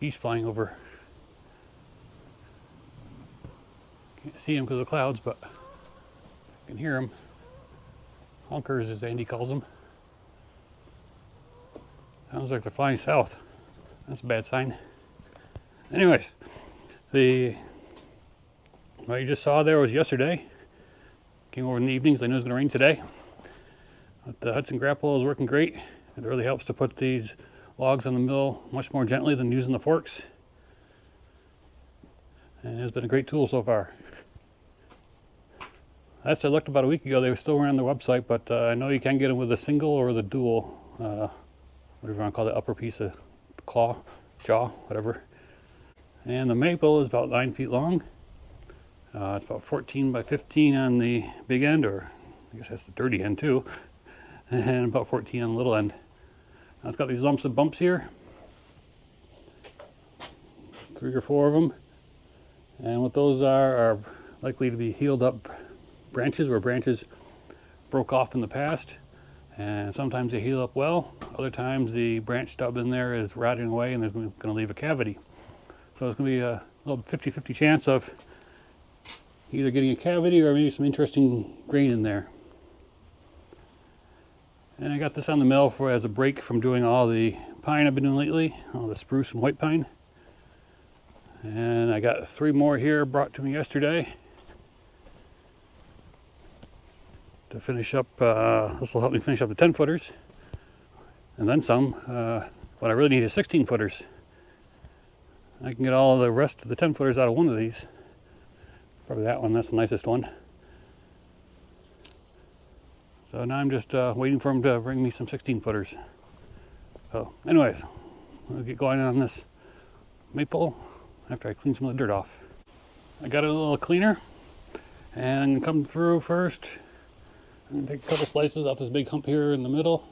geese flying over. Can't see them because of the clouds, but I can hear them. Honkers, as Andy calls them. Sounds like they're flying south. That's a bad sign. Anyways, what you just saw there was yesterday. Came over in the evenings. I knew it was going to rain today. But the Hud-Son grapple is working great. It really helps to put these logs on the mill much more gently than using the forks. And it's been a great tool so far. Last I looked about a week ago, they were still around the website, but I know you can get them with a single or the dual, whatever you want to call the upper piece of claw, jaw, whatever. And the maple is about 9 feet long. It's about 14 by 15 on the big end, or I guess that's the dirty end too, and about 14 on the little end. Now it's got these lumps and bumps here, 3 or 4 of them, and what those are likely to be healed up branches where branches broke off in the past, and sometimes they heal up well. Other times the branch stub in there is rotting away and there's going to leave a cavity. So it's going to be a little 50-50 chance of either getting a cavity or maybe some interesting grain in there. And I got this on the mill as a break from doing all the pine I've been doing lately, all the spruce and white pine. And I got 3 more here brought to me yesterday to finish up. This will help me finish up the 10-footers and then some. What I really need is 16-footers. I can get all of the rest of the 10-footers out of one of these. Probably that one, that's the nicest one. So now I'm just waiting for him to bring me some 16-footers. So anyways, I'll get going on this maple after I clean some of the dirt off. I got it a little cleaner and I'm gonna come through first. I'm gonna take a couple slices off this big hump here in the middle.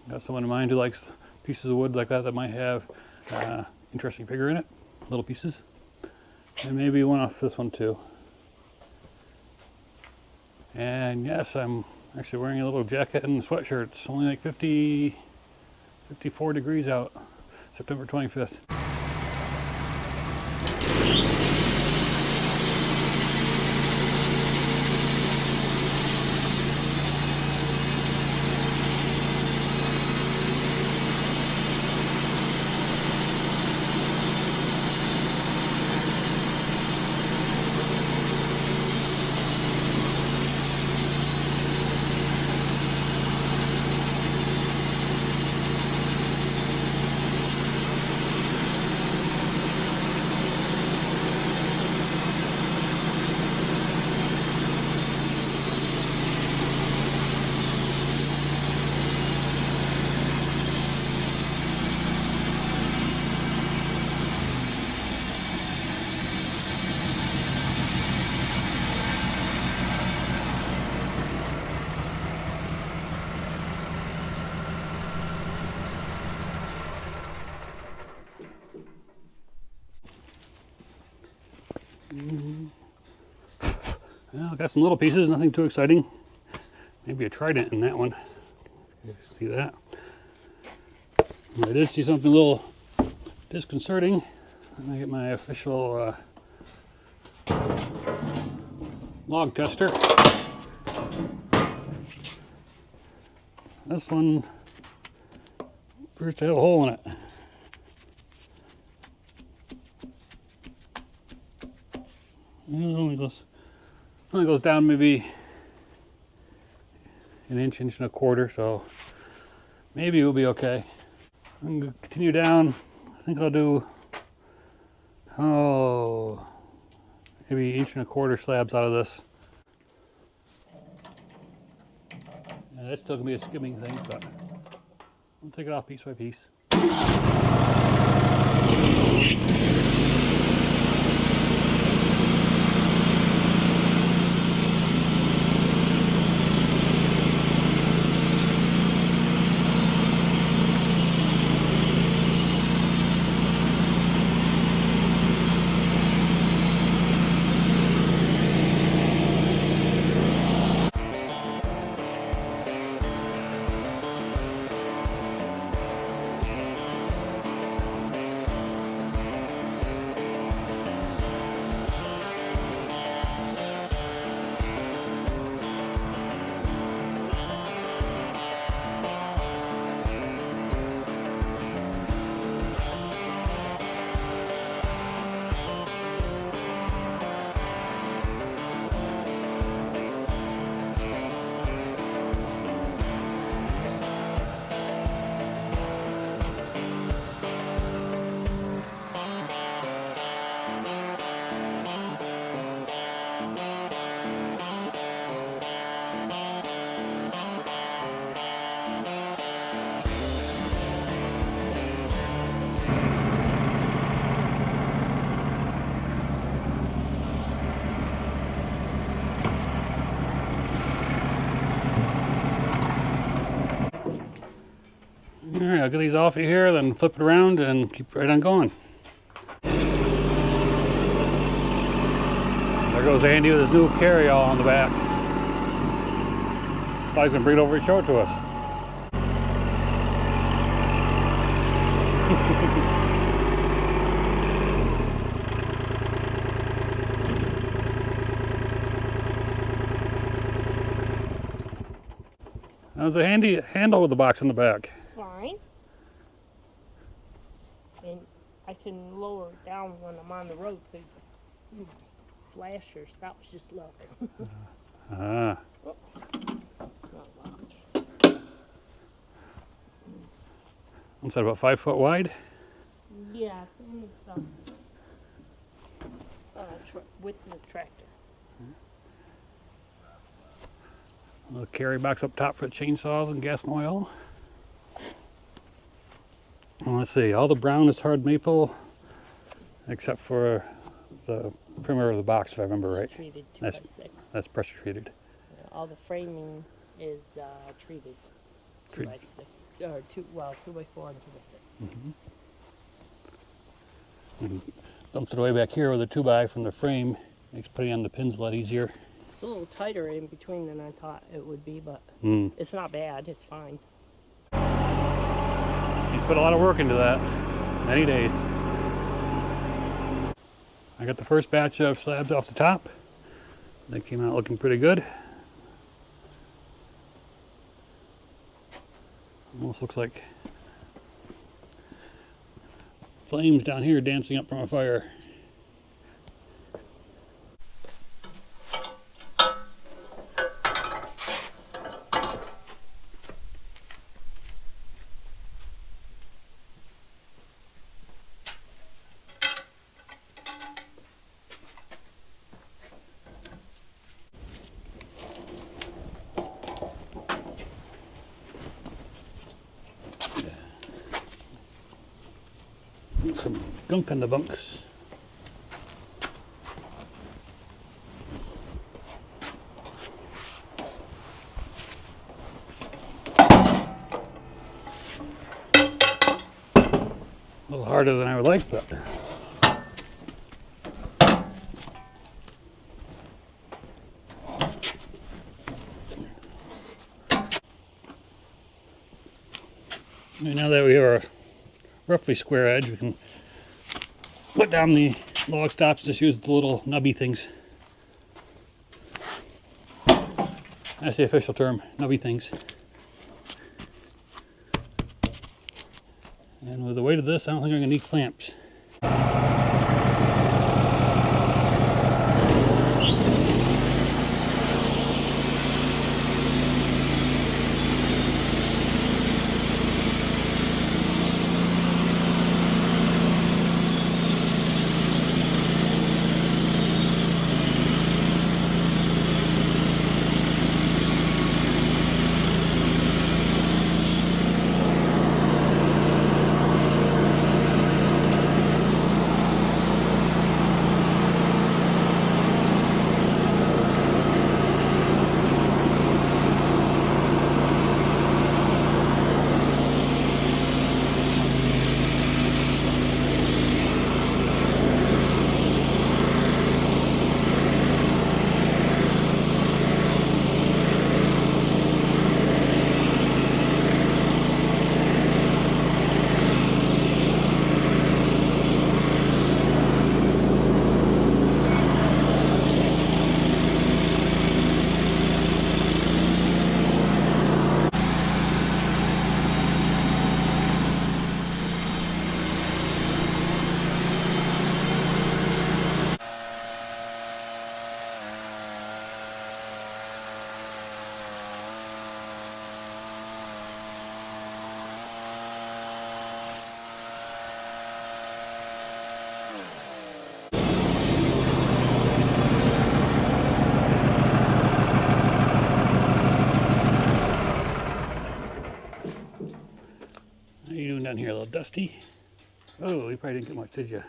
Got someone in mind who likes pieces of wood like that might have interesting figure in it, little pieces. And maybe one off this one too. And yes, I'm actually wearing a little jacket and sweatshirt. It's only like 54 degrees out, September 25th. Well, got some little pieces, nothing too exciting. Maybe a trident in that one. You see that? I did see something a little disconcerting. Let me get my official log tester. This one appears to have a hole in it. It only goes down maybe an inch, inch and a quarter, so maybe we'll be okay. I'm going to continue down. I think I'll do, maybe 1.25 inch slabs out of this. And that's still going to be a skimming thing, but I'll take it off piece by piece. get these off of here, then flip it around and keep right on going. There goes Andy with his new carry-all on the back. Thought he's gonna bring it over and show it to us. How's the handy handle with the box in the back? Fine. And I can lower it down when I'm on the road so flashers. That was just luck. Ah. Oh, not much. What's that, about 5 foot wide? Yeah, and with the tractor. A little carry box up top for the chainsaws and gas and oil. And let's see, all the brown is hard maple, except for the perimeter of the box, if I remember right. It's treated 2x6. That's pressure treated. Yeah, all the framing is treated 2x6, or 2x4 and 2x6. And dumped it way back here with a 2x from the frame. Makes putting on the pins a lot easier. It's a little tighter in between than I thought it would be, but it's not bad. It's fine. He's put a lot of work into that. Many days. I got the first batch of slabs off the top. They came out looking pretty good. Almost looks like flames down here dancing up from a fire. Some gunk on the bunks. A little harder than I would like, but now that we have a roughly square edge, we can put down the log stops. Just use the little nubby things. That's the official term, nubby things. And with the weight of this, I don't think I'm gonna need clamps. How you doing down here, a little dusty? Oh, you probably didn't get much, did you?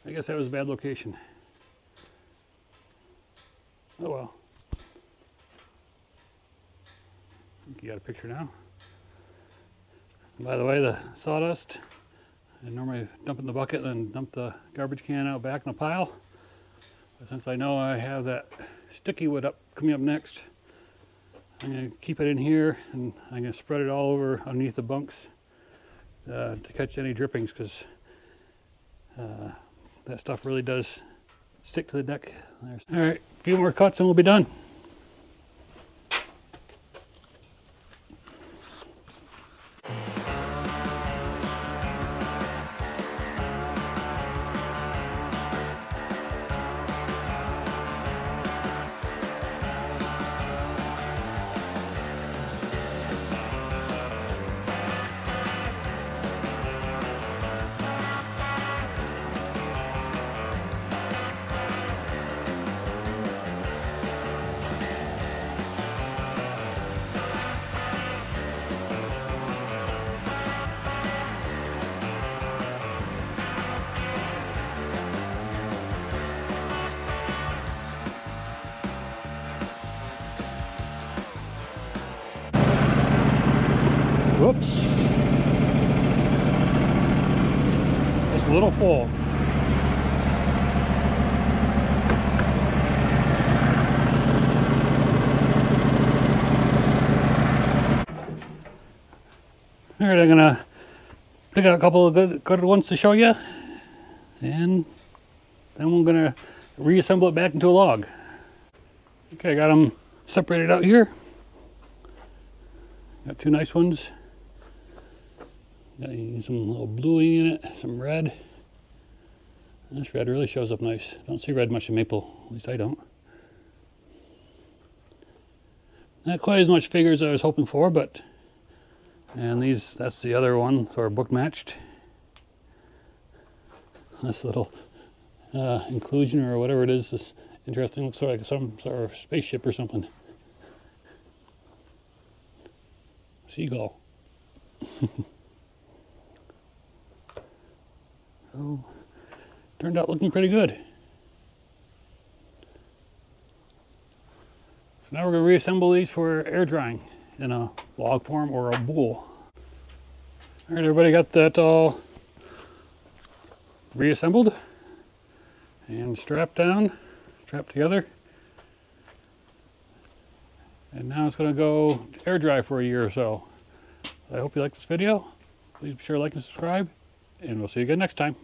I guess that was a bad location. Oh well. I think you got a picture now. By the way, the sawdust, I normally dump it in the bucket and then dump the garbage can out back in a pile. But since I know I have that sticky wood coming up next, I'm going to keep it in here and I'm going to spread it all over underneath the bunks to catch any drippings, because that stuff really does stick to the deck. All right, a few more cuts and we'll be done. Whoops. It's a little full. All right, I'm gonna pick out a couple of good ones to show you, and then we're gonna reassemble it back into a log. Okay, I got them separated out here. Got two nice ones. Got some little bluing in it, some red. This red really shows up nice. Don't see red much in maple, at least I don't. Not quite as much figure as I was hoping for, but, and these, that's the other one, sort of book matched. This little inclusion or whatever it is interesting. Looks like some sort of spaceship or something. Seagull. So, turned out looking pretty good. So now we're going to reassemble these for air drying in a log form or a bowl. All right, everybody got that all reassembled and strapped down, strapped together. And now it's going to go air dry for a year or so. I hope you like this video. Please be sure to like and subscribe, and we'll see you again next time.